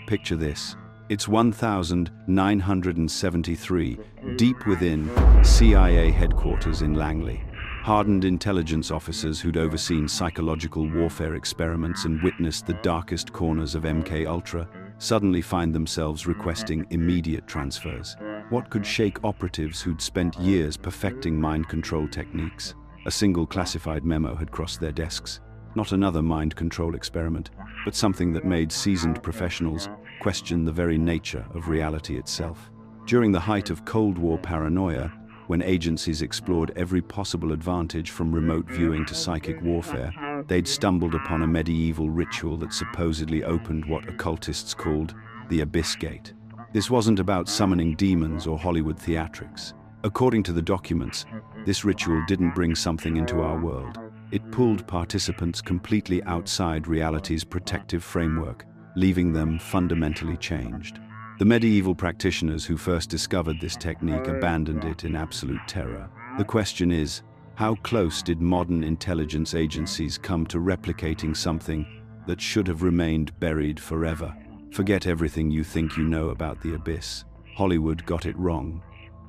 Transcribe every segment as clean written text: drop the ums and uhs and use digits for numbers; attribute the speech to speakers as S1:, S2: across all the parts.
S1: Picture this. It's 1973, deep within CIA headquarters in Langley. Hardened intelligence officers who'd overseen psychological warfare experiments and witnessed the darkest corners of MK Ultra suddenly find themselves requesting immediate transfers. What could shake operatives who'd spent years perfecting mind control techniques? A single classified memo had crossed their desks. Not another mind control experiment, but something that made seasoned professionals question the very nature of reality itself. During the height of Cold War paranoia, when agencies explored every possible advantage from remote viewing to psychic warfare, they'd stumbled upon a medieval ritual that supposedly opened what occultists called the Abyss Gate. This wasn't about summoning demons or Hollywood theatrics. According to the documents, this ritual didn't bring something into our world. It pulled participants completely outside reality's protective framework, leaving them fundamentally changed. The medieval practitioners who first discovered this technique abandoned it in absolute terror. The question is, how close did modern intelligence agencies come to replicating something that should have remained buried forever? Forget everything you think you know about the abyss. Hollywood got it wrong.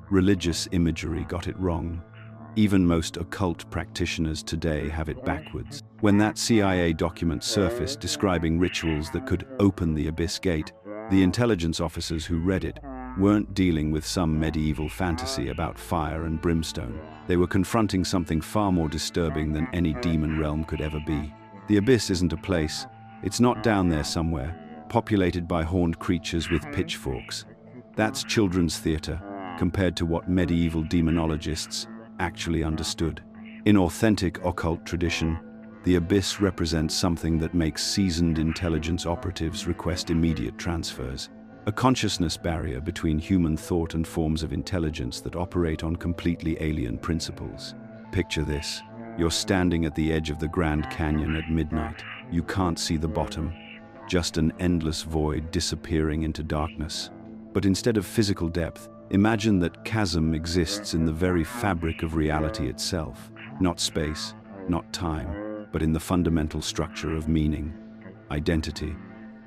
S1: Religious imagery got it wrong. Even most occult practitioners today have it backwards. When that CIA document surfaced describing rituals that could open the Abyss Gate, the intelligence officers who read it weren't dealing with some medieval fantasy about fire and brimstone. They were confronting something far more disturbing than any demon realm could ever be. The Abyss isn't a place. It's not down there somewhere, populated by horned creatures with pitchforks. That's children's theater compared to what medieval demonologists actually understood. In authentic occult tradition, the abyss represents something that makes seasoned intelligence operatives request immediate transfers, a consciousness barrier between human thought and forms of intelligence that operate on completely alien principles. Picture this. You're standing at the edge of the Grand Canyon at midnight. You can't see the bottom, just an endless void disappearing into darkness. But instead of physical depth, imagine that chasm exists in the very fabric of reality itself. Not space, not time, but in the fundamental structure of meaning, identity,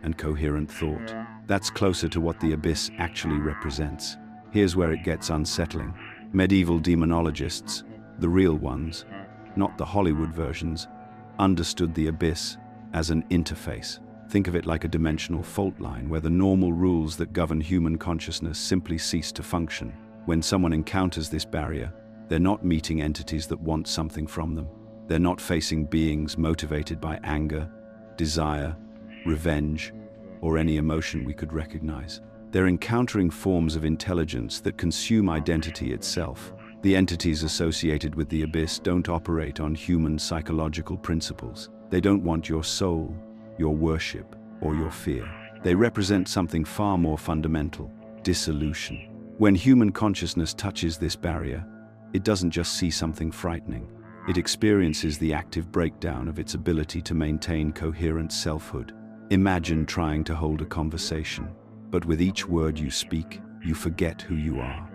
S1: and coherent thought. That's closer to what the abyss actually represents. Here's where it gets unsettling. Medieval demonologists, the real ones, not the Hollywood versions, understood the abyss as an interface. Think of it like a dimensional fault line where the normal rules that govern human consciousness simply cease to function. When someone encounters this barrier, they're not meeting entities that want something from them. They're not facing beings motivated by anger, desire, revenge, or any emotion we could recognize. They're encountering forms of intelligence that consume identity itself. The entities associated with the abyss don't operate on human psychological principles. They don't want your soul, your worship, or your fear. They represent something far more fundamental: dissolution. When human consciousness touches this barrier, it doesn't just see something frightening. It experiences the active breakdown of its ability to maintain coherent selfhood. Imagine trying to hold a conversation, but with each word you speak, you forget who you are.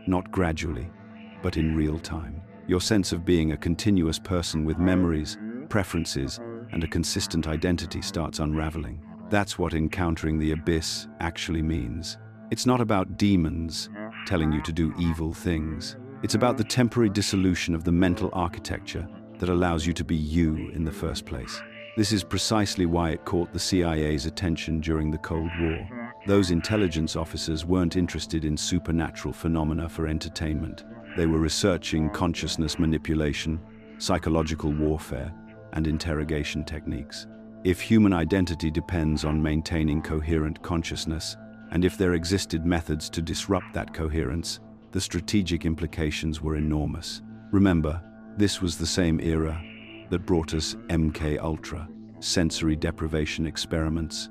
S1: Not gradually, but in real time. Your sense of being a continuous person with memories, preferences, and a consistent identity starts unraveling. That's what encountering the abyss actually means. It's not about demons telling you to do evil things. It's about the temporary dissolution of the mental architecture that allows you to be you in the first place. This is precisely why it caught the CIA's attention during the Cold War. Those intelligence officers weren't interested in supernatural phenomena for entertainment. They were researching consciousness manipulation, psychological warfare, and interrogation techniques. If human identity depends on maintaining coherent consciousness, and if there existed methods to disrupt that coherence, the strategic implications were enormous. Remember, this was the same era that brought us MK Ultra, sensory deprivation experiments,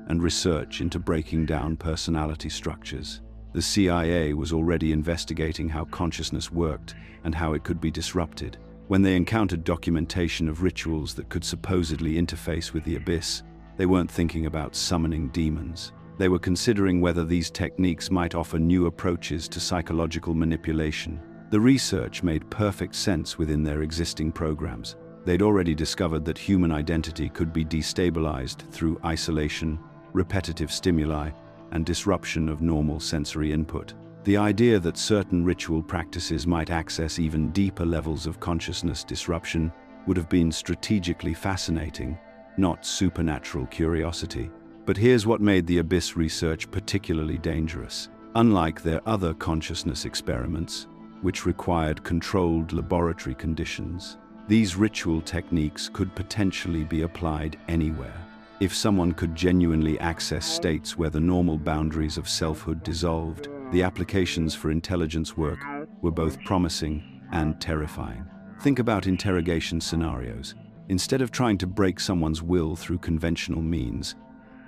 S1: and research into breaking down personality structures. The CIA was already investigating how consciousness worked and how it could be disrupted. When they encountered documentation of rituals that could supposedly interface with the abyss, they weren't thinking about summoning demons. They were considering whether these techniques might offer new approaches to psychological manipulation. The research made perfect sense within their existing programs. They'd already discovered that human identity could be destabilized through isolation, repetitive stimuli, and disruption of normal sensory input. The idea that certain ritual practices might access even deeper levels of consciousness disruption would have been strategically fascinating, not supernatural curiosity. But here's what made the Abyss research particularly dangerous. Unlike their other consciousness experiments, which required controlled laboratory conditions, these ritual techniques could potentially be applied anywhere. If someone could genuinely access states where the normal boundaries of selfhood dissolved, the applications for intelligence work were both promising and terrifying. Think about interrogation scenarios. Instead of trying to break someone's will through conventional means,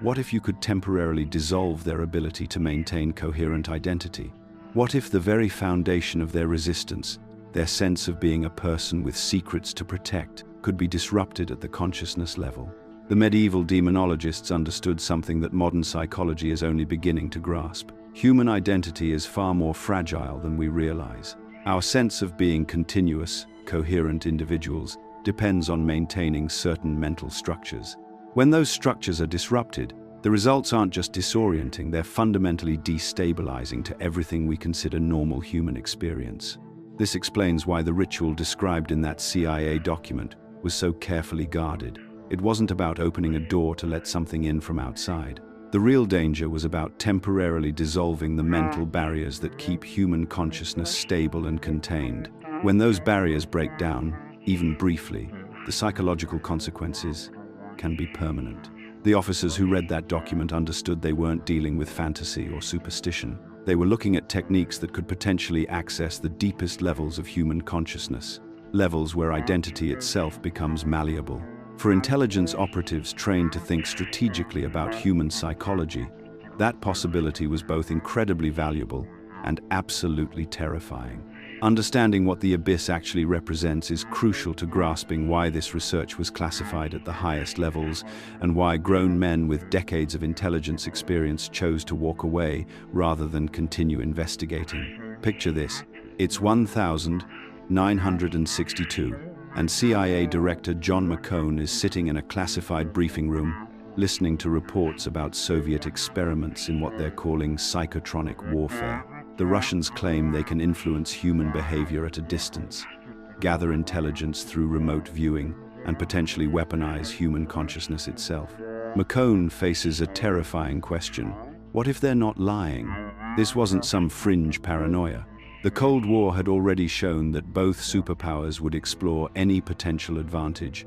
S1: what if you could temporarily dissolve their ability to maintain coherent identity? What if the very foundation of their resistance, their sense of being a person with secrets to protect, could be disrupted at the consciousness level? The medieval demonologists understood something that modern psychology is only beginning to grasp. Human identity is far more fragile than we realize. Our sense of being continuous, coherent individuals depends on maintaining certain mental structures. When those structures are disrupted, the results aren't just disorienting, they're fundamentally destabilizing to everything we consider normal human experience. This explains why the ritual described in that CIA document was so carefully guarded. It wasn't about opening a door to let something in from outside. The real danger was about temporarily dissolving the mental barriers that keep human consciousness stable and contained. When those barriers break down, even briefly, the psychological consequences can be permanent. The officers who read that document understood they weren't dealing with fantasy or superstition. They were looking at techniques that could potentially access the deepest levels of human consciousness, levels where identity itself becomes malleable. For intelligence operatives trained to think strategically about human psychology, that possibility was both incredibly valuable and absolutely terrifying. Understanding what the Abyss actually represents is crucial to grasping why this research was classified at the highest levels and why grown men with decades of intelligence experience chose to walk away rather than continue investigating. Picture this: it's 1962, and CIA Director John McCone is sitting in a classified briefing room, listening to reports about Soviet experiments in what they're calling psychotronic warfare. The Russians claim they can influence human behavior at a distance, gather intelligence through remote viewing, and potentially weaponize human consciousness itself. McCone faces a terrifying question. What if they're not lying? This wasn't some fringe paranoia. The Cold War had already shown that both superpowers would explore any potential advantage,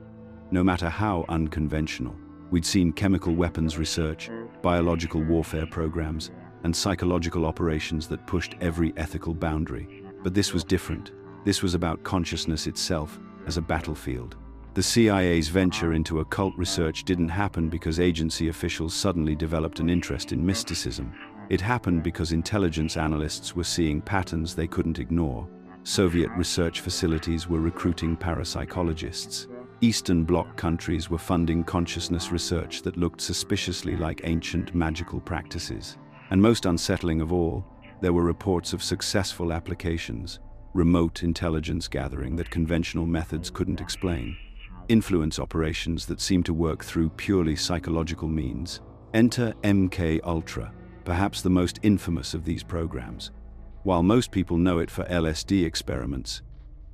S1: no matter how unconventional. We'd seen chemical weapons research, biological warfare programs, and psychological operations that pushed every ethical boundary. But this was different. This was about consciousness itself as a battlefield. The CIA's venture into occult research didn't happen because agency officials suddenly developed an interest in mysticism. It happened because intelligence analysts were seeing patterns they couldn't ignore. Soviet research facilities were recruiting parapsychologists. Eastern Bloc countries were funding consciousness research that looked suspiciously like ancient magical practices. And most unsettling of all, there were reports of successful applications, remote intelligence gathering that conventional methods couldn't explain, influence operations that seemed to work through purely psychological means. Enter MK Ultra, perhaps the most infamous of these programs. While most people know it for LSD experiments,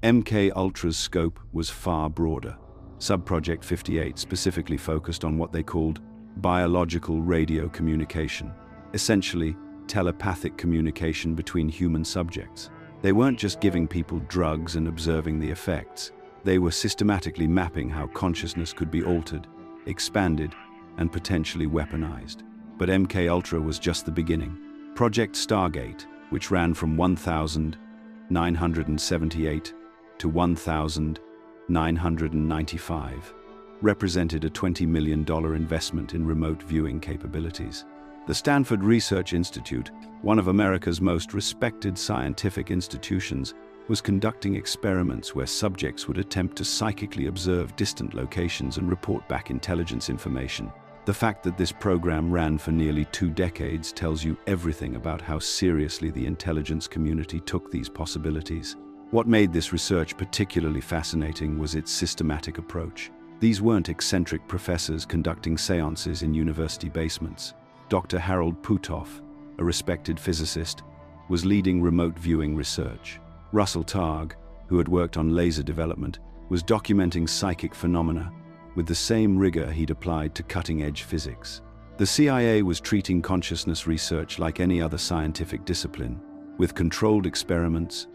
S1: MK Ultra's scope was far broader. Subproject 58 specifically focused on what they called biological radio communication, essentially telepathic communication between human subjects. They weren't just giving people drugs and observing the effects. They were systematically mapping how consciousness could be altered, expanded, and potentially weaponized. But MK Ultra was just the beginning. Project Stargate, which ran from 1978 to 1995, represented a $20 million investment in remote viewing capabilities. The Stanford Research Institute, one of America's most respected scientific institutions, was conducting experiments where subjects would attempt to psychically observe distant locations and report back intelligence information. The fact that this program ran for nearly 2 decades tells you everything about how seriously the intelligence community took these possibilities. What made this research particularly fascinating was its systematic approach. These weren't eccentric professors conducting seances in university basements. Dr. Harold Puthoff, a respected physicist, was leading remote viewing research. Russell Targ, who had worked on laser development, was documenting psychic phenomena with the same rigor he'd applied to cutting-edge physics. The CIA was treating consciousness research like any other scientific discipline, with controlled experiments,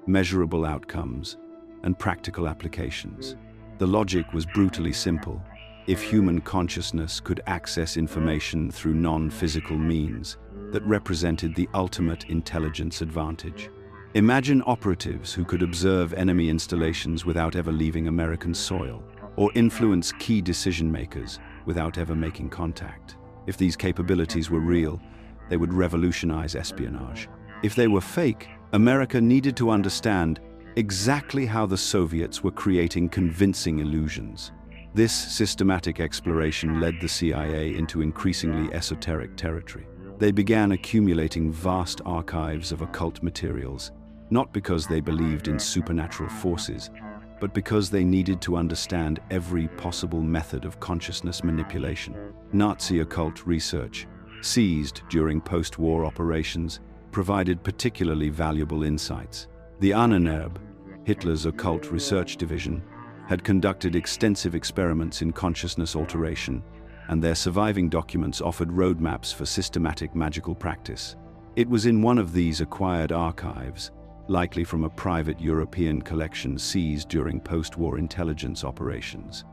S1: measurable outcomes, and practical applications. The logic was brutally simple. If human consciousness could access information through non-physical means that represented the ultimate intelligence advantage. Imagine operatives who could observe enemy installations without ever leaving American soil, or influence key decision-makers without ever making contact. If these capabilities were real, they would revolutionize espionage. If they were fake, America needed to understand exactly how the Soviets were creating convincing illusions. This systematic exploration led the CIA into increasingly esoteric territory. They began accumulating vast archives of occult materials, not because they believed in supernatural forces, but because they needed to understand every possible method of consciousness manipulation. Nazi occult research, seized during post-war operations, provided particularly valuable insights. The Ahnenerbe, Hitler's occult research division, had conducted extensive experiments in consciousness alteration, and their surviving documents offered roadmaps for systematic magical practice. It was in one of these acquired archives, likely from a private European collection seized during post-war intelligence operations,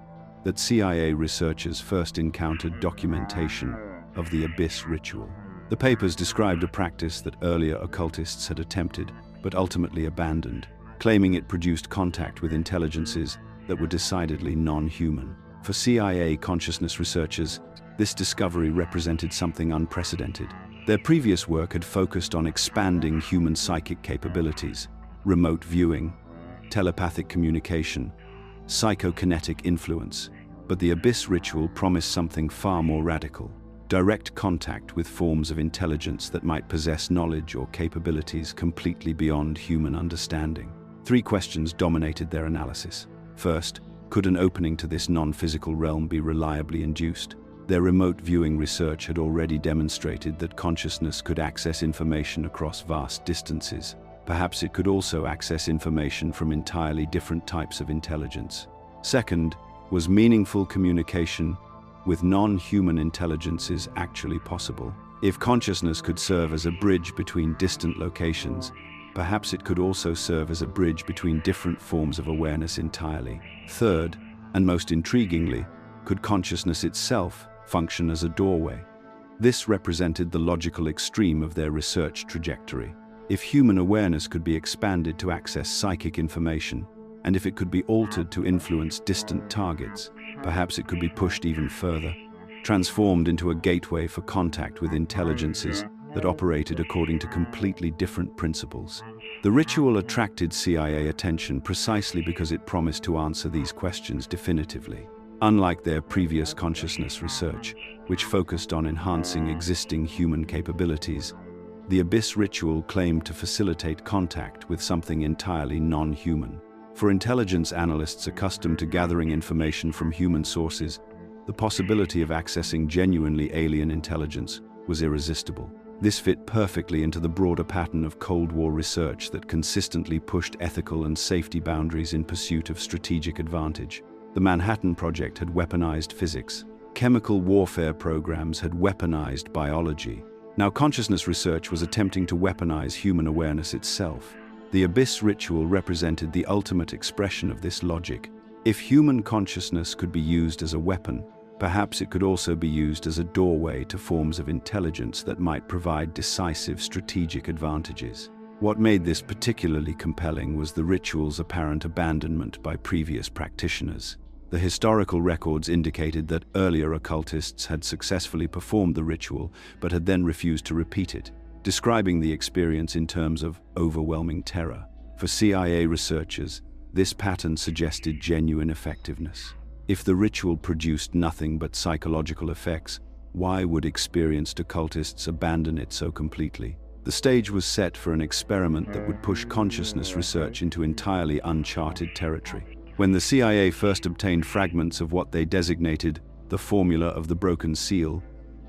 S1: that CIA researchers first encountered documentation of the Abyss ritual. The papers described a practice that earlier occultists had attempted, but ultimately abandoned, claiming it produced contact with intelligences that were decidedly non-human. For CIA consciousness researchers, this discovery represented something unprecedented. Their previous work had focused on expanding human psychic capabilities, remote viewing, telepathic communication, psychokinetic influence, but the Abyss ritual promised something far more radical: direct contact with forms of intelligence that might possess knowledge or capabilities completely beyond human understanding. Three questions dominated their analysis. First, could an opening to this non-physical realm be reliably induced? Their remote viewing research had already demonstrated that consciousness could access information across vast distances. Perhaps it could also access information from entirely different types of intelligence. Second, was meaningful communication with non-human intelligences actually possible? If consciousness could serve as a bridge between distant locations, perhaps it could also serve as a bridge between different forms of awareness entirely. Third, and most intriguingly, could consciousness itself function as a doorway? This represented the logical extreme of their research trajectory. If human awareness could be expanded to access psychic information, and if it could be altered to influence distant targets, perhaps it could be pushed even further, transformed into a gateway for contact with intelligences that operated according to completely different principles. The ritual attracted CIA attention precisely because it promised to answer these questions definitively. Unlike their previous consciousness research, which focused on enhancing existing human capabilities, the Abyss ritual claimed to facilitate contact with something entirely non-human. For intelligence analysts accustomed to gathering information from human sources, the possibility of accessing genuinely alien intelligence was irresistible. This fit perfectly into the broader pattern of Cold War research that consistently pushed ethical and safety boundaries in pursuit of strategic advantage. The Manhattan Project had weaponized physics. Chemical warfare programs had weaponized biology. Now consciousness research was attempting to weaponize human awareness itself. The Abyss ritual represented the ultimate expression of this logic. If human consciousness could be used as a weapon, perhaps it could also be used as a doorway to forms of intelligence that might provide decisive strategic advantages. What made this particularly compelling was the ritual's apparent abandonment by previous practitioners. The historical records indicated that earlier occultists had successfully performed the ritual, but had then refused to repeat it, describing the experience in terms of overwhelming terror. For CIA researchers, this pattern suggested genuine effectiveness. If the ritual produced nothing but psychological effects, why would experienced occultists abandon it so completely? The stage was set for an experiment that would push consciousness research into entirely uncharted territory. When the CIA first obtained fragments of what they designated the formula of the broken seal,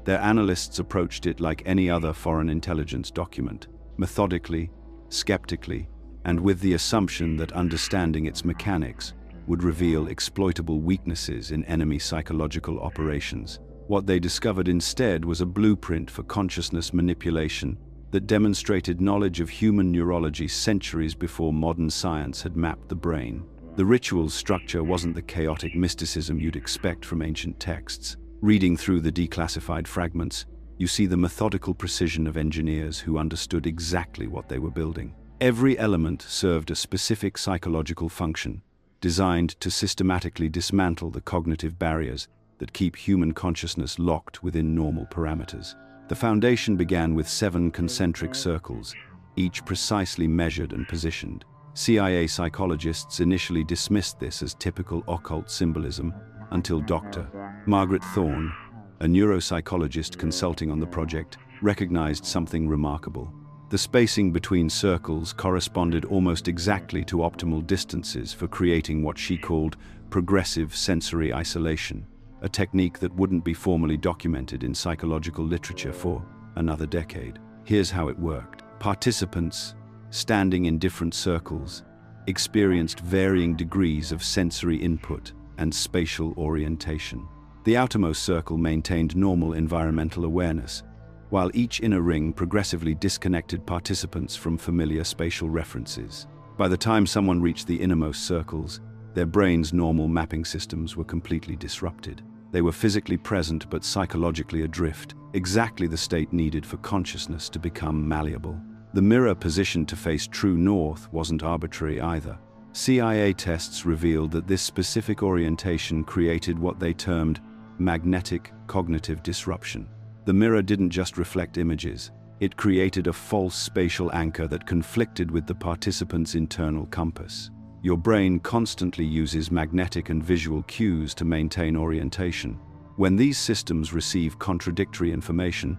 S1: Their analysts approached it like any other foreign intelligence document, methodically, skeptically, and with the assumption that understanding its mechanics would reveal exploitable weaknesses in enemy psychological operations. What they discovered instead was a blueprint for consciousness manipulation that demonstrated knowledge of human neurology centuries before modern science had mapped the brain. The ritual's structure wasn't the chaotic mysticism you'd expect from ancient texts. Reading through the declassified fragments, you see the methodical precision of engineers who understood exactly what they were building. Every element served a specific psychological function, designed to systematically dismantle the cognitive barriers that keep human consciousness locked within normal parameters. The foundation began with 7 concentric circles, each precisely measured and positioned. CIA psychologists initially dismissed this as typical occult symbolism until Dr. Margaret Thorne, a neuropsychologist consulting on the project, recognized something remarkable. The spacing between circles corresponded almost exactly to optimal distances for creating what she called progressive sensory isolation, a technique that wouldn't be formally documented in psychological literature for another decade. Here's how it worked. Participants, standing in different circles, experienced varying degrees of sensory input and spatial orientation. The outermost circle maintained normal environmental awareness, while each inner ring progressively disconnected participants from familiar spatial references. By the time someone reached the innermost circles, their brain's normal mapping systems were completely disrupted. They were physically present but psychologically adrift, exactly the state needed for consciousness to become malleable. The mirror positioned to face true north wasn't arbitrary either. CIA tests revealed that this specific orientation created what they termed magnetic cognitive disruption. The mirror didn't just reflect images, it created a false spatial anchor that conflicted with the participant's internal compass. Your brain constantly uses magnetic and visual cues to maintain orientation. When these systems receive contradictory information,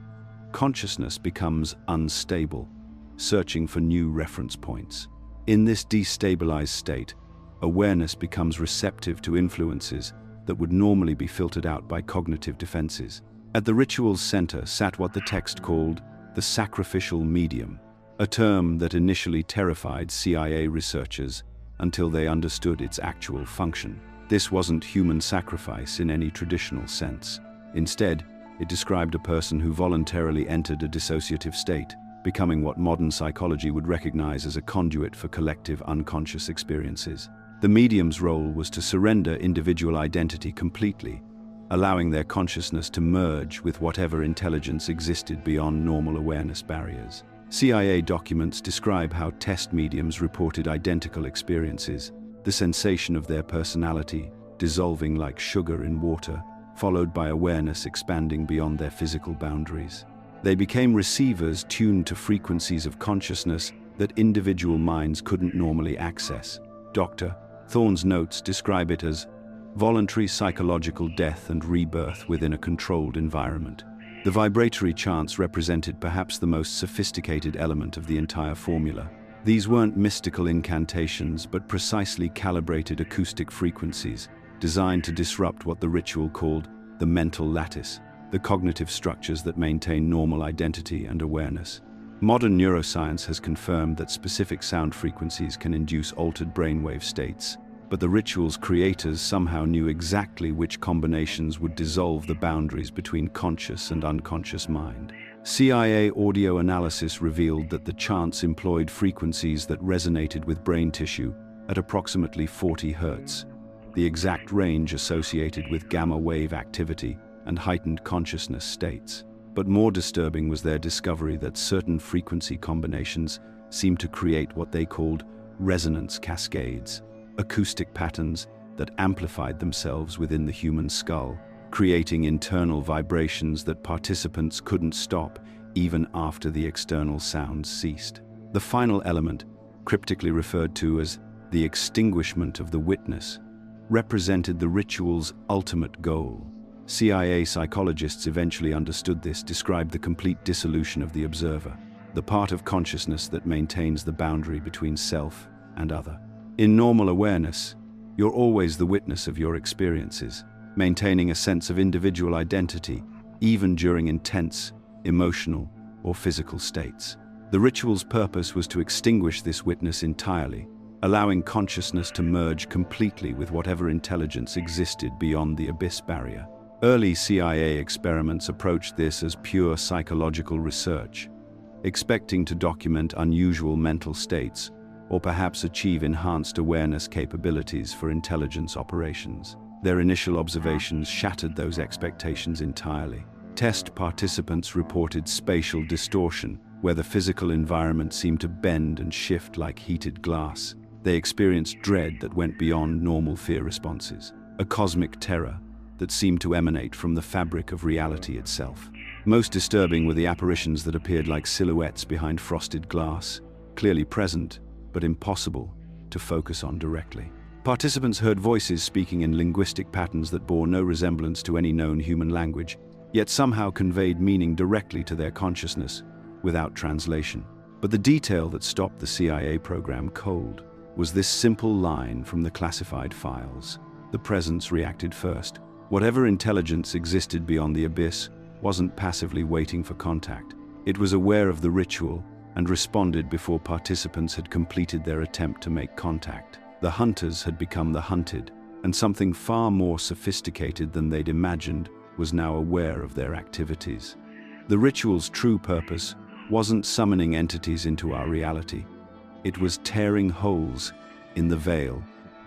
S1: consciousness becomes unstable, searching for new reference points. In this destabilized state, awareness becomes receptive to influences that would normally be filtered out by cognitive defenses. At the ritual's center sat what the text called the sacrificial medium, a term that initially terrified CIA researchers until they understood its actual function. This wasn't human sacrifice in any traditional sense. Instead, it described a person who voluntarily entered a dissociative state, becoming what modern psychology would recognize as a conduit for collective unconscious experiences. The medium's role was to surrender individual identity completely, allowing their consciousness to merge with whatever intelligence existed beyond normal awareness barriers. CIA documents describe how test mediums reported identical experiences, the sensation of their personality dissolving like sugar in water, followed by awareness expanding beyond their physical boundaries. They became receivers tuned to frequencies of consciousness that individual minds couldn't normally access. Dr. Thorne's notes describe it as voluntary psychological death and rebirth within a controlled environment. The vibratory chants represented perhaps the most sophisticated element of the entire formula. These weren't mystical incantations, but precisely calibrated acoustic frequencies designed to disrupt what the ritual called the mental lattice, the cognitive structures that maintain normal identity and awareness. Modern neuroscience has confirmed that specific sound frequencies can induce altered brainwave states, but the ritual's creators somehow knew exactly which combinations would dissolve the boundaries between conscious and unconscious mind. CIA audio analysis revealed that the chants employed frequencies that resonated with brain tissue at approximately 40 Hz, the exact range associated with gamma wave activity and heightened consciousness states. But more disturbing was their discovery that certain frequency combinations seemed to create what they called resonance cascades, acoustic patterns that amplified themselves within the human skull, creating internal vibrations that participants couldn't stop even after the external sounds ceased. The final element, cryptically referred to as the extinguishment of the witness, represented the ritual's ultimate goal. CIA psychologists eventually understood this, described the complete dissolution of the observer, the part of consciousness that maintains the boundary between self and other. In normal awareness, you're always the witness of your experiences, maintaining a sense of individual identity even during intense, emotional, or physical states. The ritual's purpose was to extinguish this witness entirely, allowing consciousness to merge completely with whatever intelligence existed beyond the abyss barrier. Early CIA experiments approached this as pure psychological research, expecting to document unusual mental states or perhaps achieve enhanced awareness capabilities for intelligence operations. Their initial observations shattered those expectations entirely. Test participants reported spatial distortion, where the physical environment seemed to bend and shift like heated glass. They experienced dread that went beyond normal fear responses, a cosmic terror that seemed to emanate from the fabric of reality itself. Most disturbing were the apparitions that appeared like silhouettes behind frosted glass, clearly present, but impossible to focus on directly. Participants heard voices speaking in linguistic patterns that bore no resemblance to any known human language, yet somehow conveyed meaning directly to their consciousness, without translation. But the detail that stopped the CIA program cold was this simple line from the classified files. The presence reacted first. Whatever intelligence existed beyond the abyss wasn't passively waiting for contact. It was aware of the ritual and responded before participants had completed their attempt to make contact. The hunters had become the hunted, and something far more sophisticated than they'd imagined was now aware of their activities. The ritual's true purpose wasn't summoning entities into our reality. It was tearing holes in the veil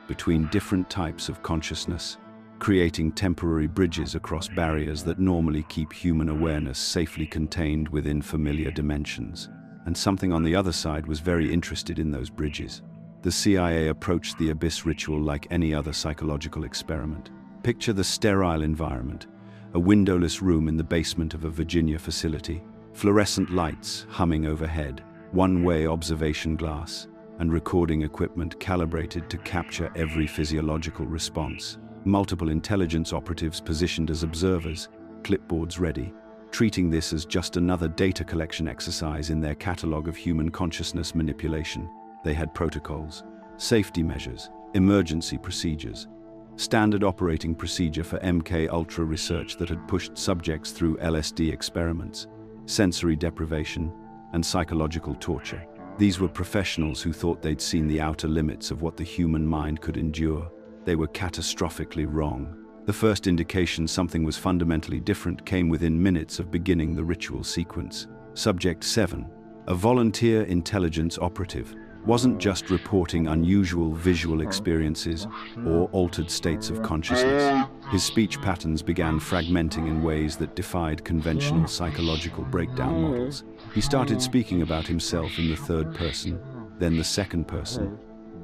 S1: between different types of consciousness, creating temporary bridges across barriers that normally keep human awareness safely contained within familiar dimensions. And something on the other side was very interested in those bridges. The CIA approached the abyss ritual like any other psychological experiment. Picture the sterile environment, a windowless room in the basement of a Virginia facility, fluorescent lights humming overhead, one-way observation glass, and recording equipment calibrated to capture every physiological response. Multiple intelligence operatives positioned as observers, clipboards ready, treating this as just another data collection exercise in their catalog of human consciousness manipulation. They had protocols, safety measures, emergency procedures, standard operating procedure for MK Ultra research that had pushed subjects through LSD experiments, sensory deprivation, and psychological torture. These were professionals who thought they'd seen the outer limits of what the human mind could endure. They were catastrophically wrong. The first indication something was fundamentally different came within minutes of beginning the ritual sequence. Subject 7, a volunteer intelligence operative, wasn't just reporting unusual visual experiences or altered states of consciousness. His speech patterns began fragmenting in ways that defied conventional psychological breakdown models. He started speaking about himself in the third person, then the second person,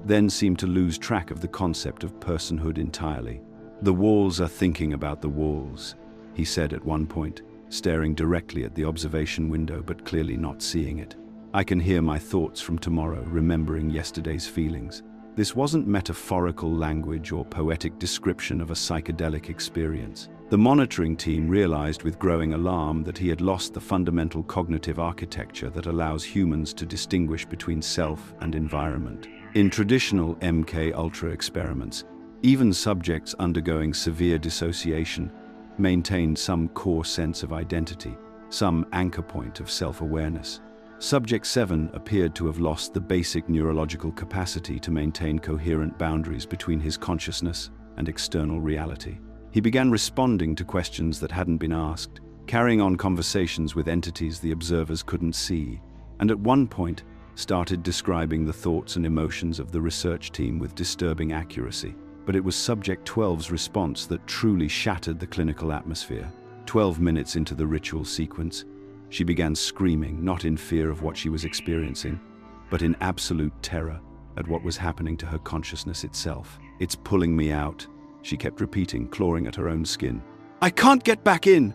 S1: then seemed to lose track of the concept of personhood entirely. "The walls are thinking about the walls," he said at one point, staring directly at the observation window but clearly not seeing it. "I can hear my thoughts from tomorrow, remembering yesterday's feelings." This wasn't metaphorical language or poetic description of a psychedelic experience. The monitoring team realized with growing alarm that he had lost the fundamental cognitive architecture that allows humans to distinguish between self and environment. In traditional MK Ultra experiments, even subjects undergoing severe dissociation maintained some core sense of identity, some anchor point of self-awareness. Subject 7 appeared to have lost the basic neurological capacity to maintain coherent boundaries between his consciousness and external reality. He began responding to questions that hadn't been asked, carrying on conversations with entities the observers couldn't see, and at one point started describing the thoughts and emotions of the research team with disturbing accuracy. But it was Subject 12's response that truly shattered the clinical atmosphere. 12 minutes into the ritual sequence, she began screaming, not in fear of what she was experiencing, but in absolute terror at what was happening to her consciousness itself. "It's pulling me out," she kept repeating, clawing at her own skin. "I can't get back in!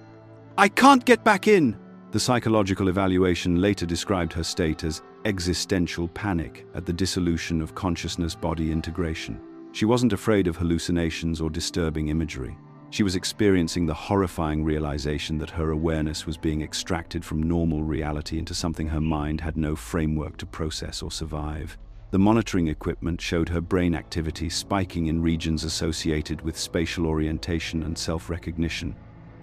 S1: I can't get back in!" The psychological evaluation later described her state as existential panic at the dissolution of consciousness-body integration. She wasn't afraid of hallucinations or disturbing imagery. She was experiencing the horrifying realization that her awareness was being extracted from normal reality into something her mind had no framework to process or survive. The monitoring equipment showed her brain activity spiking in regions associated with spatial orientation and self-recognition,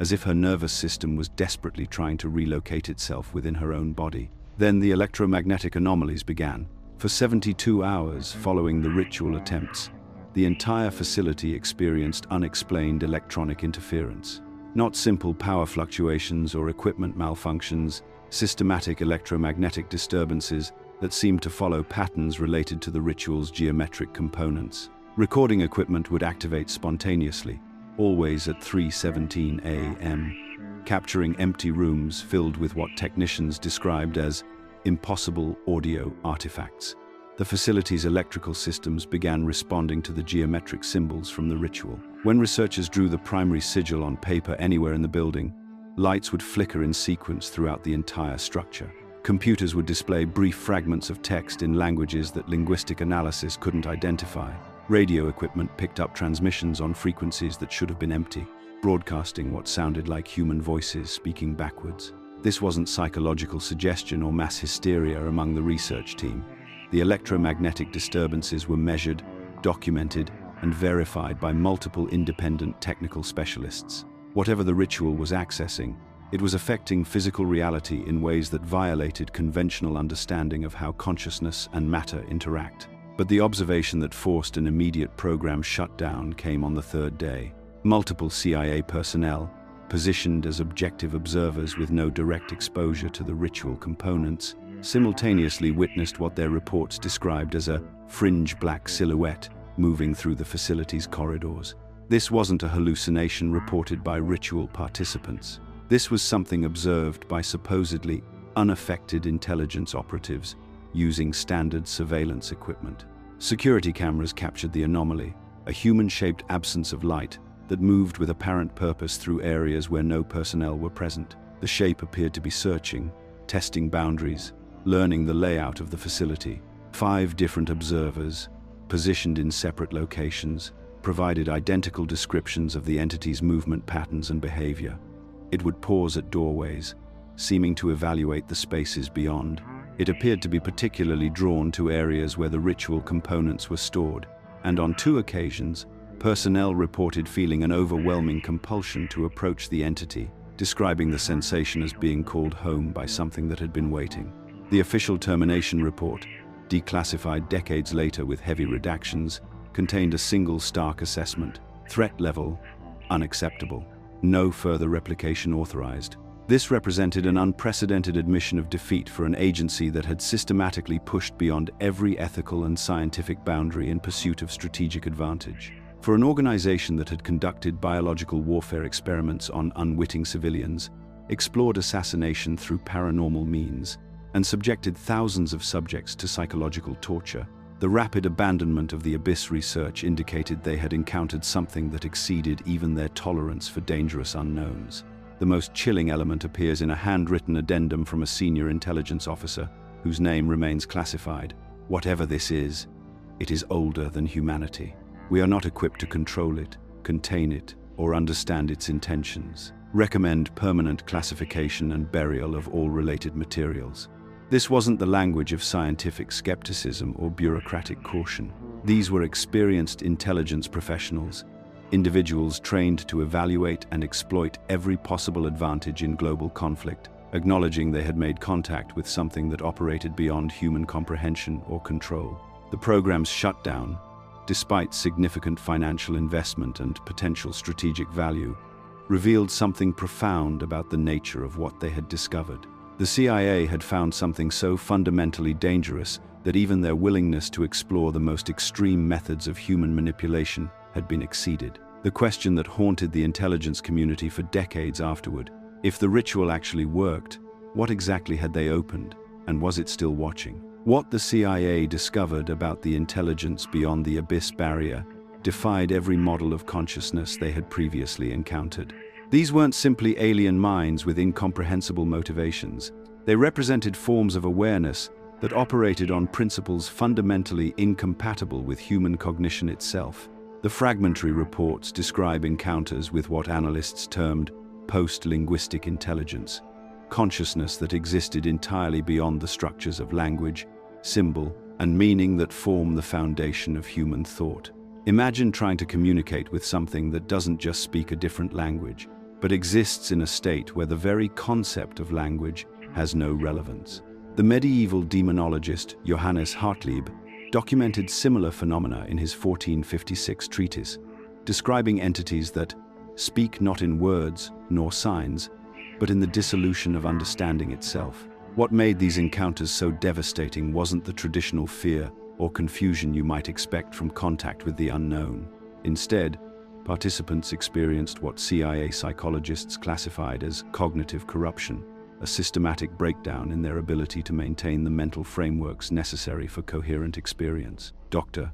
S1: as if her nervous system was desperately trying to relocate itself within her own body. Then the electromagnetic anomalies began. For 72 hours following the ritual attempts, the entire facility experienced unexplained electronic interference. Not simple power fluctuations or equipment malfunctions, systematic electromagnetic disturbances that seemed to follow patterns related to the ritual's geometric components. Recording equipment would activate spontaneously, always at 3:17 a.m., capturing empty rooms filled with what technicians described as impossible audio artifacts. The facility's electrical systems began responding to the geometric symbols from the ritual. When researchers drew the primary sigil on paper anywhere in the building, lights would flicker in sequence throughout the entire structure. Computers would display brief fragments of text in languages that linguistic analysis couldn't identify. Radio equipment picked up transmissions on frequencies that should have been empty, broadcasting what sounded like human voices speaking backwards. This wasn't psychological suggestion or mass hysteria among the research team. The electromagnetic disturbances were measured, documented, and verified by multiple independent technical specialists. Whatever the ritual was accessing, it was affecting physical reality in ways that violated conventional understanding of how consciousness and matter interact. But the observation that forced an immediate program shutdown came on the third day. Multiple CIA personnel, positioned as objective observers with no direct exposure to the ritual components, simultaneously witnessed what their reports described as a fringe black silhouette moving through the facility's corridors. This wasn't a hallucination reported by ritual participants. This was something observed by supposedly unaffected intelligence operatives using standard surveillance equipment. Security cameras captured the anomaly, a human-shaped absence of light that moved with apparent purpose through areas where no personnel were present. The shape appeared to be searching, testing boundaries, learning the layout of the facility. 5 different observers, positioned in separate locations, provided identical descriptions of the entity's movement patterns and behavior. It would pause at doorways, seeming to evaluate the spaces beyond. It appeared to be particularly drawn to areas where the ritual components were stored, and on 2 occasions, personnel reported feeling an overwhelming compulsion to approach the entity, describing the sensation as being called home by something that had been waiting. The official termination report, declassified decades later with heavy redactions, contained a single stark assessment: threat level, unacceptable. No further replication authorized. This represented an unprecedented admission of defeat for an agency that had systematically pushed beyond every ethical and scientific boundary in pursuit of strategic advantage. For an organization that had conducted biological warfare experiments on unwitting civilians, explored assassination through paranormal means, and subjected thousands of subjects to psychological torture, the rapid abandonment of the Abyss research indicated they had encountered something that exceeded even their tolerance for dangerous unknowns. The most chilling element appears in a handwritten addendum from a senior intelligence officer, whose name remains classified. Whatever this is, it is older than humanity. We are not equipped to control it, contain it, or understand its intentions. Recommend permanent classification and burial of all related materials. This wasn't the language of scientific skepticism or bureaucratic caution. These were experienced intelligence professionals, individuals trained to evaluate and exploit every possible advantage in global conflict, acknowledging they had made contact with something that operated beyond human comprehension or control. The program's shutdown, despite significant financial investment and potential strategic value, revealed something profound about the nature of what they had discovered. The CIA had found something so fundamentally dangerous that even their willingness to explore the most extreme methods of human manipulation had been exceeded. The question that haunted the intelligence community for decades afterward: if the ritual actually worked, what exactly had they opened, and was it still watching? What the CIA discovered about the intelligence beyond the Abyss barrier defied every model of consciousness they had previously encountered. These weren't simply alien minds with incomprehensible motivations. They represented forms of awareness that operated on principles fundamentally incompatible with human cognition itself. The fragmentary reports describe encounters with what analysts termed post-linguistic intelligence, consciousness that existed entirely beyond the structures of language, symbol, and meaning that form the foundation of human thought. Imagine trying to communicate with something that doesn't just speak a different language, but exists in a state where the very concept of language has no relevance. The medieval demonologist Johannes Hartlieb documented similar phenomena in his 1456 treatise, describing entities that speak not in words nor signs, but in the dissolution of understanding itself. What made these encounters so devastating wasn't the traditional fear or confusion you might expect from contact with the unknown. Instead, participants experienced what CIA psychologists classified as cognitive corruption, a systematic breakdown in their ability to maintain the mental frameworks necessary for coherent experience. Dr.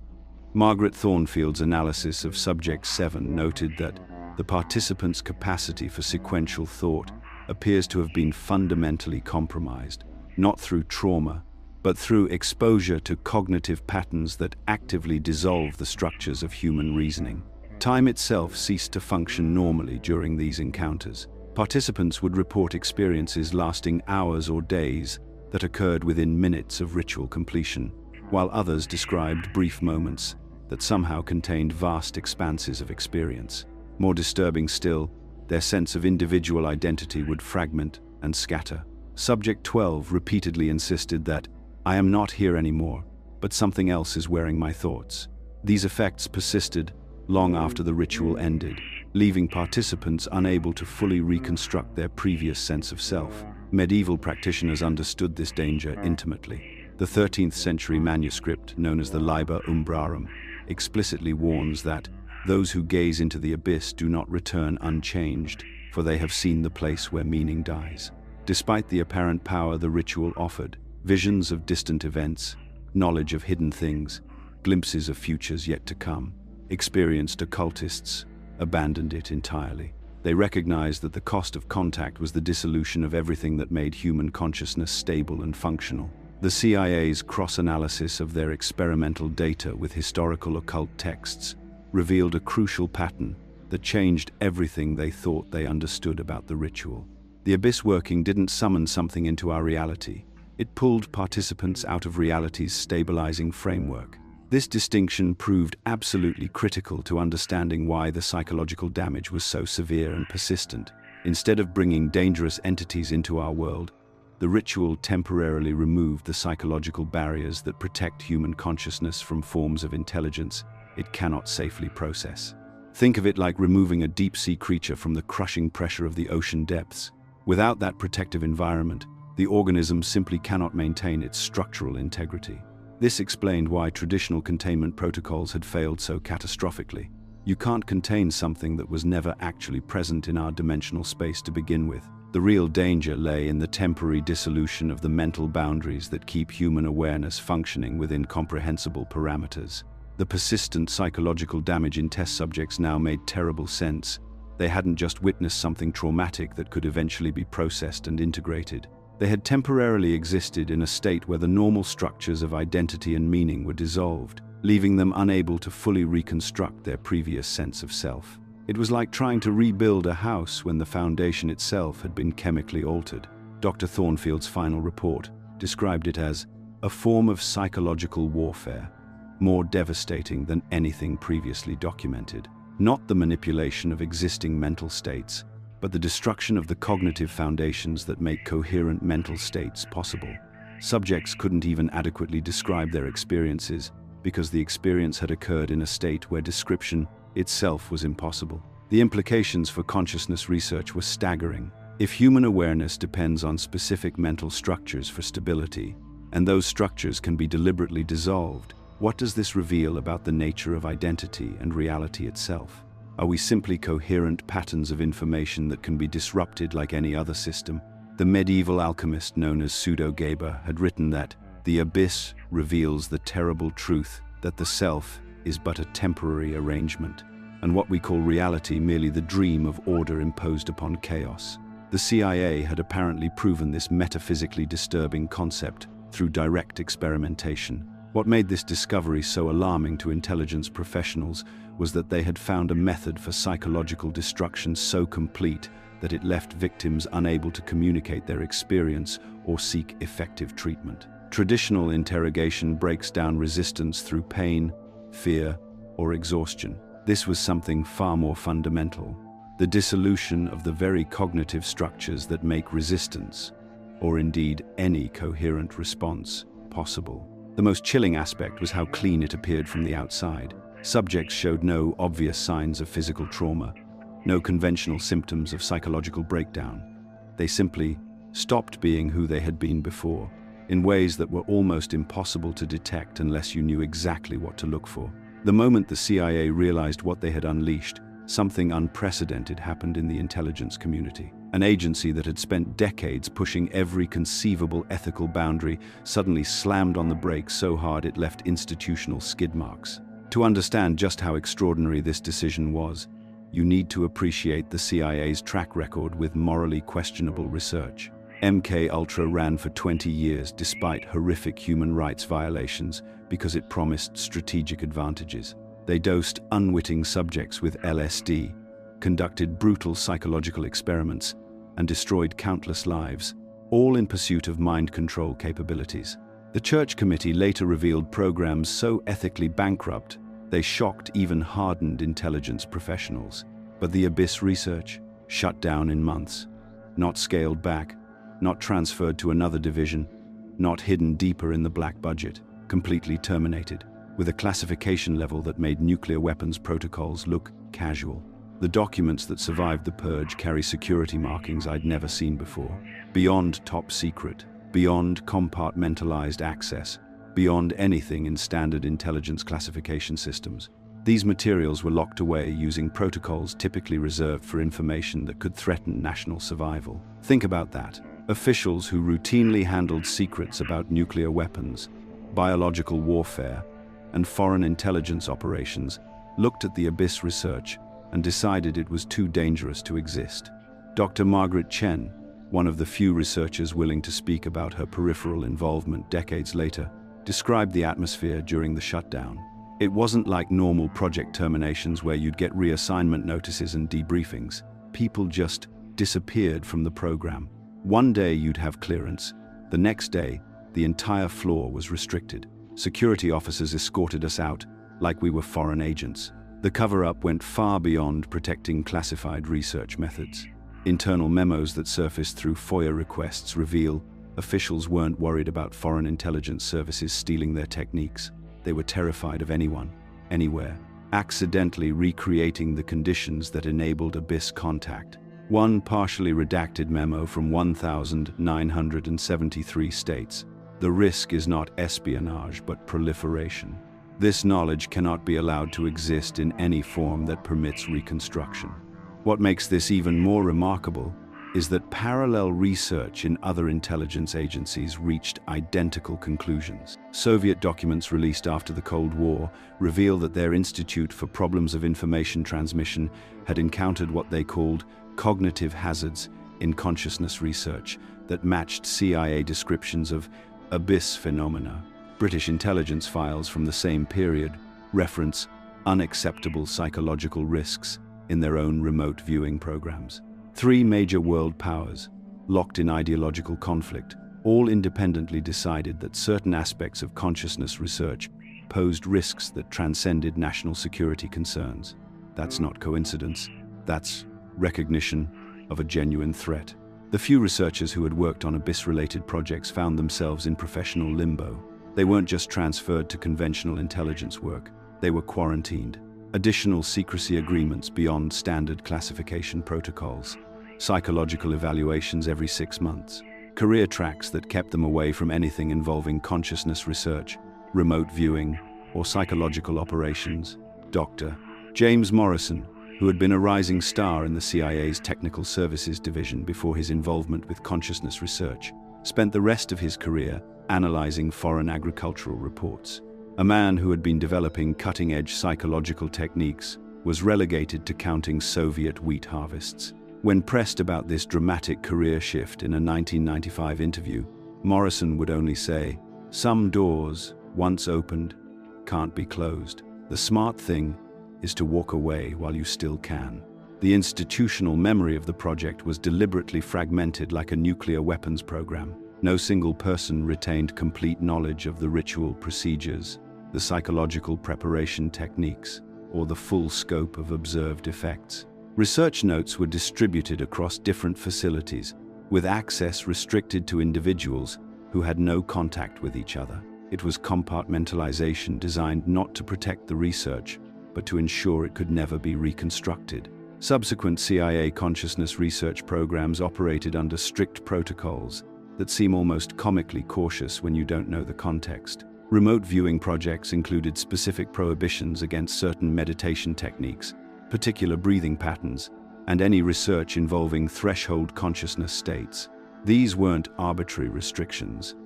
S1: Margaret Thornfield's analysis of Subject 7 noted that the participants' capacity for sequential thought appears to have been fundamentally compromised, not through trauma, but through exposure to cognitive patterns that actively dissolve the structures of human reasoning. Time itself ceased to function normally during these encounters. Participants would report experiences lasting hours or days that occurred within minutes of ritual completion, while others described brief moments that somehow contained vast expanses of experience. More disturbing still, their sense of individual identity would fragment and scatter. Subject 12 repeatedly insisted that, "I am not here anymore, but something else is wearing my thoughts." These effects persisted long after the ritual ended, leaving participants unable to fully reconstruct their previous sense of self. Medieval practitioners understood this danger intimately. The 13th century manuscript, known as the Liber Umbrarum, explicitly warns that those who gaze into the abyss do not return unchanged, for they have seen the place where meaning dies. Despite the apparent power the ritual offered, visions of distant events, knowledge of hidden things, glimpses of futures yet to come, experienced occultists abandoned it entirely. They recognized that the cost of contact was the dissolution of everything that made human consciousness stable and functional. The CIA's cross-analysis of their experimental data with historical occult texts revealed a crucial pattern that changed everything they thought they understood about the ritual. The abyss working didn't summon something into our reality. It pulled participants out of reality's stabilizing framework. This distinction proved absolutely critical to understanding why the psychological damage was so severe and persistent. Instead of bringing dangerous entities into our world, the ritual temporarily removed the psychological barriers that protect human consciousness from forms of intelligence it cannot safely process. Think of it like removing a deep-sea creature from the crushing pressure of the ocean depths. Without that protective environment, the organism simply cannot maintain its structural integrity. This explained why traditional containment protocols had failed so catastrophically. You can't contain something that was never actually present in our dimensional space to begin with. The real danger lay in the temporary dissolution of the mental boundaries that keep human awareness functioning within comprehensible parameters. The persistent psychological damage in test subjects now made terrible sense. They hadn't just witnessed something traumatic that could eventually be processed and integrated. They had temporarily existed in a state where the normal structures of identity and meaning were dissolved, leaving them unable to fully reconstruct their previous sense of self. It was like trying to rebuild a house when the foundation itself had been chemically altered. Dr. Thornfield's final report described it as a form of psychological warfare, more devastating than anything previously documented. Not the manipulation of existing mental states, but the destruction of the cognitive foundations that make coherent mental states possible. Subjects couldn't even adequately describe their experiences because the experience had occurred in a state where description itself was impossible. The implications for consciousness research were staggering. If human awareness depends on specific mental structures for stability, and those structures can be deliberately dissolved, what does this reveal about the nature of identity and reality itself? Are we simply coherent patterns of information that can be disrupted like any other system? The medieval alchemist known as Pseudo-Geber had written that the abyss reveals the terrible truth that the self is but a temporary arrangement, and what we call reality merely the dream of order imposed upon chaos. The CIA had apparently proven this metaphysically disturbing concept through direct experimentation. What made this discovery so alarming to intelligence professionals was that they had found a method for psychological destruction so complete that it left victims unable to communicate their experience or seek effective treatment. Traditional interrogation breaks down resistance through pain, fear, or exhaustion. This was something far more fundamental. the dissolution of the very cognitive structures that make resistance, or indeed any coherent response, possible. The most chilling aspect was how clean it appeared from the outside. Subjects showed no obvious signs of physical trauma, no conventional symptoms of psychological breakdown. They simply stopped being who they had been before, in ways that were almost impossible to detect unless you knew exactly what to look for. The moment the CIA realized what they had unleashed, something unprecedented happened in the intelligence community. An agency that had spent decades pushing every conceivable ethical boundary suddenly slammed on the brakes so hard it left institutional skid marks. To understand just how extraordinary this decision was, you need to appreciate the CIA's track record with morally questionable research. MKUltra ran for 20 years despite horrific human rights violations because it promised strategic advantages. They dosed unwitting subjects with LSD, conducted brutal psychological experiments, and destroyed countless lives, all in pursuit of mind control capabilities. The Church Committee later revealed programs so ethically bankrupt they shocked even hardened intelligence professionals. But the Abyss research, shut down in months, not scaled back, not transferred to another division, not hidden deeper in the black budget, completely terminated, with a classification level that made nuclear weapons protocols look casual. The documents that survived the purge carry security markings I'd never seen before. Beyond top secret, beyond compartmentalized access, beyond anything in standard intelligence classification systems. These materials were locked away using protocols typically reserved for information that could threaten national survival. Think about that. Officials who routinely handled secrets about nuclear weapons, biological warfare, and foreign intelligence operations looked at the Abyss research and decided it was too dangerous to exist. Dr. Margaret Chen, one of the few researchers willing to speak about her peripheral involvement decades later, described the atmosphere during the shutdown. It wasn't like normal project terminations where you'd get reassignment notices and debriefings. People just disappeared from the program. One day you'd have clearance. The next day, the entire floor was restricted. Security officers escorted us out like we were foreign agents. The cover-up went far beyond protecting classified research methods. Internal memos that surfaced through FOIA requests reveal officials weren't worried about foreign intelligence services stealing their techniques. They were terrified of anyone, anywhere, accidentally recreating the conditions that enabled Abyss contact. One partially redacted memo from 1,973 states, "The risk is not espionage but proliferation. This knowledge cannot be allowed to exist in any form that permits reconstruction." What makes this even more remarkable is that parallel research in other intelligence agencies reached identical conclusions. Soviet documents released after the Cold War reveal that their Institute for Problems of Information Transmission had encountered what they called cognitive hazards in consciousness research that matched CIA descriptions of Abyss phenomena. British intelligence files from the same period reference unacceptable psychological risks in their own remote viewing programs. Three major world powers, locked in ideological conflict, all independently decided that certain aspects of consciousness research posed risks that transcended national security concerns. That's not coincidence. That's recognition of a genuine threat. The few researchers who had worked on Abyss-related projects found themselves in professional limbo. They weren't just transferred to conventional intelligence work, they were quarantined. Additional secrecy agreements beyond standard classification protocols, psychological evaluations every 6 months, career tracks that kept them away from anything involving consciousness research, remote viewing, or psychological operations. Dr. James Morrison, who had been a rising star in the CIA's Technical Services Division before his involvement with consciousness research, spent the rest of his career analyzing foreign agricultural reports. A man who had been developing cutting-edge psychological techniques was relegated to counting Soviet wheat harvests. When pressed about this dramatic career shift in a 1995 interview, Morrison would only say, "Some doors, once opened, can't be closed. The smart thing is to walk away while you still can." The institutional memory of the project was deliberately fragmented like a nuclear weapons program. No single person retained complete knowledge of the ritual procedures, the psychological preparation techniques, or the full scope of observed effects. Research notes were distributed across different facilities, with access restricted to individuals who had no contact with each other. It was compartmentalization designed not to protect the research, but to ensure it could never be reconstructed. Subsequent CIA consciousness research programs operated under strict protocols that seem almost comically cautious when you don't know the context. Remote viewing projects included specific prohibitions against certain meditation techniques, particular breathing patterns, and any research involving threshold consciousness states. These weren't arbitrary restrictions.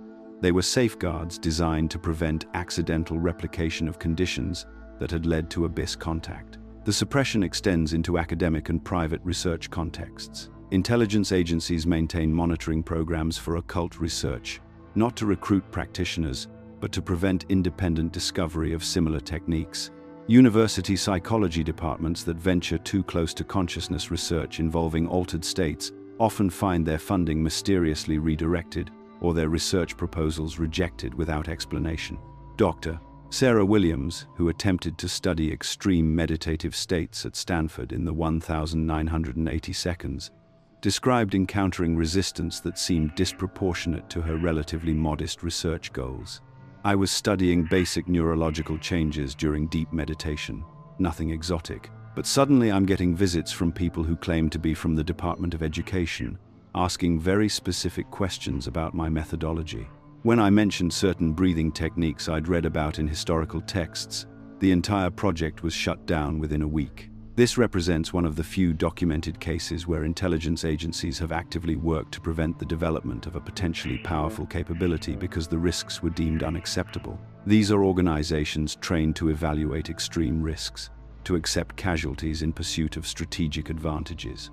S1: They were safeguards designed to prevent accidental replication of conditions that had led to abyss contact. The suppression extends into academic and private research contexts. Intelligence agencies maintain monitoring programs for occult research, not to recruit practitioners, but to prevent independent discovery of similar techniques. University psychology departments that venture too close to consciousness research involving altered states often find their funding mysteriously redirected or their research proposals rejected without explanation. Dr. Sarah Williams, who attempted to study extreme meditative states at Stanford in the 1980 seconds, described encountering resistance that seemed disproportionate to her relatively modest research goals. I was studying basic neurological changes during deep meditation, nothing exotic, but suddenly I'm getting visits from people who claim to be from the Department of Education, asking very specific questions about my methodology. When I mentioned certain breathing techniques I'd read about in historical texts, the entire project was shut down within a week. This represents one of the few documented cases where intelligence agencies have actively worked to prevent the development of a potentially powerful capability because the risks were deemed unacceptable. These are organizations trained to evaluate extreme risks, to accept casualties in pursuit of strategic advantages,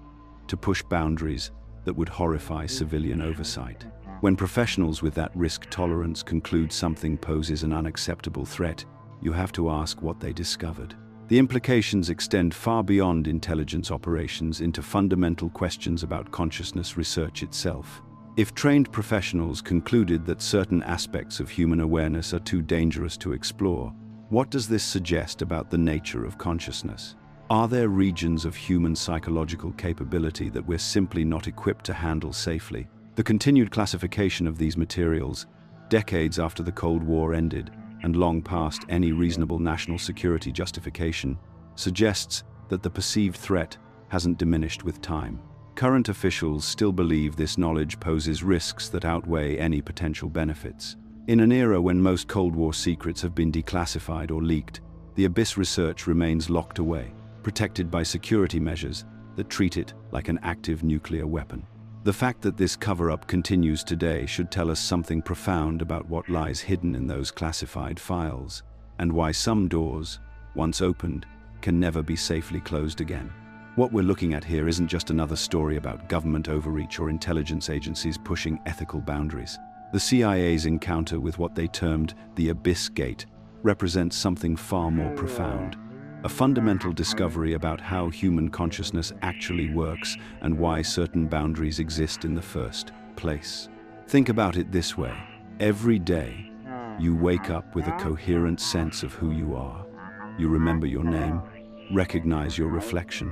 S1: to push boundaries that would horrify civilian oversight. When professionals with that risk tolerance conclude something poses an unacceptable threat, you have to ask what they discovered. The implications extend far beyond intelligence operations into fundamental questions about consciousness research itself. If trained professionals concluded that certain aspects of human awareness are too dangerous to explore, what does this suggest about the nature of consciousness? Are there regions of human psychological capability that we're simply not equipped to handle safely? The continued classification of these materials, decades after the Cold War ended and long past any reasonable national security justification, suggests that the perceived threat hasn't diminished with time. Current officials still believe this knowledge poses risks that outweigh any potential benefits. In an era when most Cold War secrets have been declassified or leaked, the abyss research remains locked away, protected by security measures that treat it like an active nuclear weapon. The fact that this cover-up continues today should tell us something profound about what lies hidden in those classified files, and why some doors, once opened, can never be safely closed again. What we're looking at here isn't just another story about government overreach or intelligence agencies pushing ethical boundaries. The CIA's encounter with what they termed the Abyss Gate represents something far more profound. A fundamental discovery about how human consciousness actually works and why certain boundaries exist in the first place. Think about it this way. Every day, you wake up with a coherent sense of who you are. You remember your name, recognize your reflection,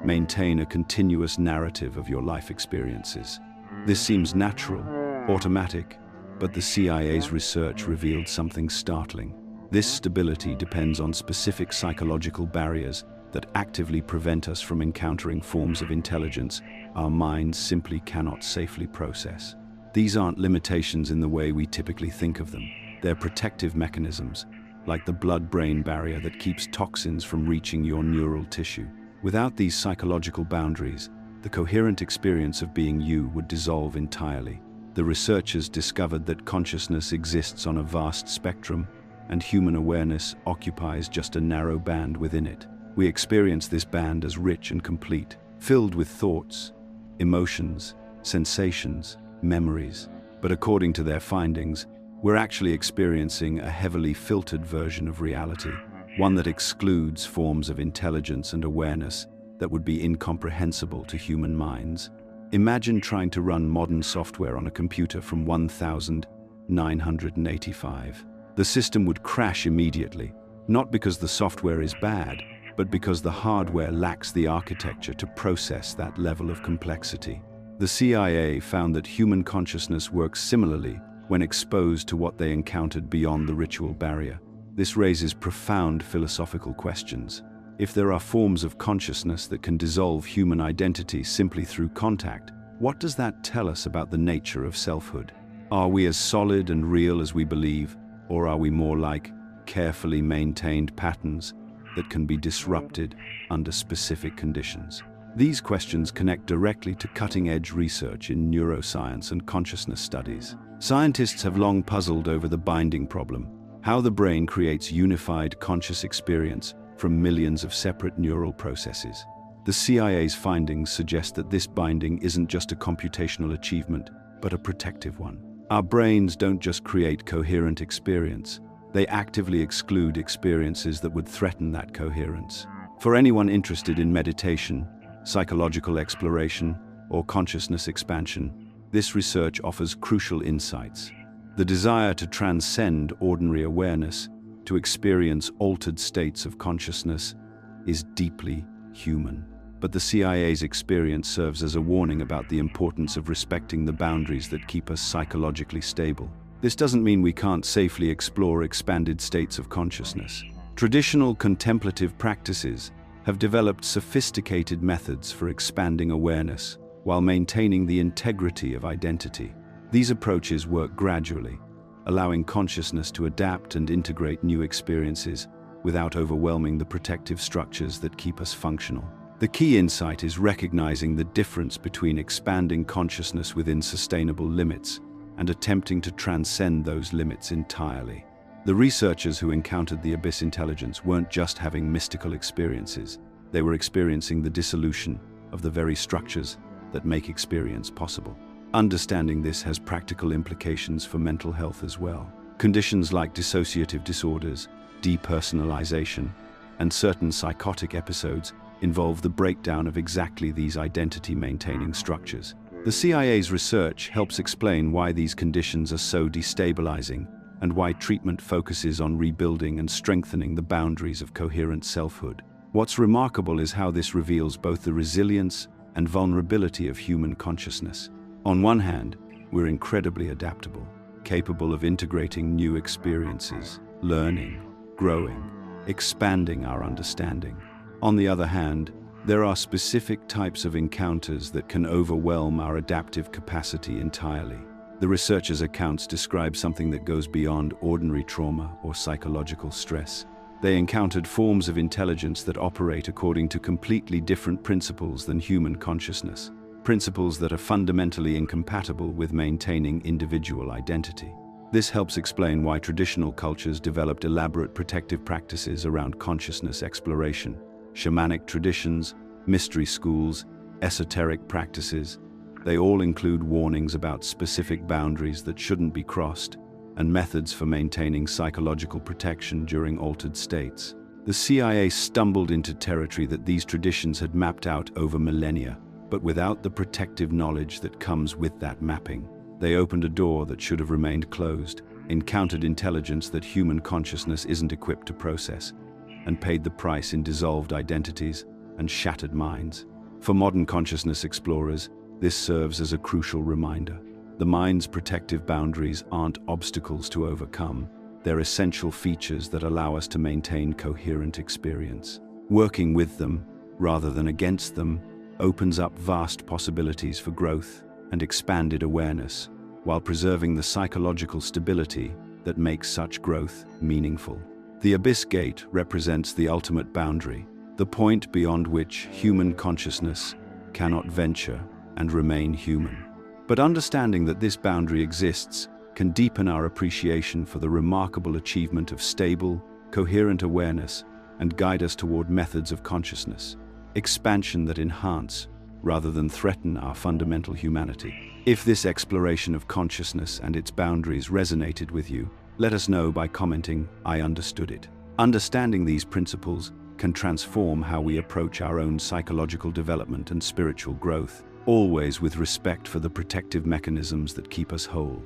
S1: maintain a continuous narrative of your life experiences. This seems natural, automatic, but the CIA's research revealed something startling. This stability depends on specific psychological barriers that actively prevent us from encountering forms of intelligence our minds simply cannot safely process. These aren't limitations in the way we typically think of them. They're protective mechanisms, like the blood-brain barrier that keeps toxins from reaching your neural tissue. Without these psychological boundaries, the coherent experience of being you would dissolve entirely. The researchers discovered that consciousness exists on a vast spectrum, and human awareness occupies just a narrow band within it. We experience this band as rich and complete, filled with thoughts, emotions, sensations, memories. But according to their findings, we're actually experiencing a heavily filtered version of reality, one that excludes forms of intelligence and awareness that would be incomprehensible to human minds. Imagine trying to run modern software on a computer from 1985. The system would crash immediately, not because the software is bad, but but because the hardware lacks the architecture to process that level of complexity. The CIA found that human consciousness works similarly when exposed to what they encountered beyond the ritual barrier. This raises profound philosophical questions. If there are forms of consciousness that can dissolve human identity simply through contact, what does that tell us about the nature of selfhood? Are we as solid and real as we believe, or are we more like carefully maintained patterns that can be disrupted under specific conditions? These questions connect directly to cutting-edge research in neuroscience and consciousness studies. Scientists have long puzzled over the binding problem, how the brain creates unified conscious experience from millions of separate neural processes. The CIA's findings suggest that this binding isn't just a computational achievement, but a protective one. Our brains don't just create coherent experience, they actively exclude experiences that would threaten that coherence. For anyone interested in meditation, psychological exploration, or consciousness expansion, this research offers crucial insights. The desire to transcend ordinary awareness, to experience altered states of consciousness, is deeply human. But the CIA's experience serves as a warning about the importance of respecting the boundaries that keep us psychologically stable. This doesn't mean we can't safely explore expanded states of consciousness. Traditional contemplative practices have developed sophisticated methods for expanding awareness while maintaining the integrity of identity. These approaches work gradually, allowing consciousness to adapt and integrate new experiences without overwhelming the protective structures that keep us functional. The key insight is recognizing the difference between expanding consciousness within sustainable limits and attempting to transcend those limits entirely. The researchers who encountered the abyss intelligence weren't just having mystical experiences, they were experiencing the dissolution of the very structures that make experience possible. Understanding this has practical implications for mental health as well. Conditions like dissociative disorders, depersonalization, and certain psychotic episodes involve the breakdown of exactly these identity-maintaining structures. The CIA's research helps explain why these conditions are so destabilizing and why treatment focuses on rebuilding and strengthening the boundaries of coherent selfhood. What's remarkable is how this reveals both the resilience and vulnerability of human consciousness. On one hand, we're incredibly adaptable, capable of integrating new experiences, learning, growing, expanding our understanding. On the other hand, there are specific types of encounters that can overwhelm our adaptive capacity entirely. The researchers' accounts describe something that goes beyond ordinary trauma or psychological stress. They encountered forms of intelligence that operate according to completely different principles than human consciousness, principles that are fundamentally incompatible with maintaining individual identity. This helps explain why traditional cultures developed elaborate protective practices around consciousness exploration. Shamanic traditions, mystery schools, esoteric practices, they all include warnings about specific boundaries that shouldn't be crossed and methods for maintaining psychological protection during altered states. The CIA stumbled into territory that these traditions had mapped out over millennia, but without the protective knowledge that comes with that mapping. They opened a door that should have remained closed, encountered intelligence that human consciousness isn't equipped to process, and paid the price in dissolved identities and shattered minds. For modern consciousness explorers, this serves as a crucial reminder. The mind's protective boundaries aren't obstacles to overcome, they're essential features that allow us to maintain coherent experience. Working with them, rather than against them, opens up vast possibilities for growth and expanded awareness, while preserving the psychological stability that makes such growth meaningful. The Abyss Gate represents the ultimate boundary, the point beyond which human consciousness cannot venture and remain human. But understanding that this boundary exists can deepen our appreciation for the remarkable achievement of stable, coherent awareness and guide us toward methods of consciousness, expansion that enhance rather than threaten our fundamental humanity. If this exploration of consciousness and its boundaries resonated with you, let us know by commenting, "I understood it." Understanding these principles can transform how we approach our own psychological development and spiritual growth, always with respect for the protective mechanisms that keep us whole.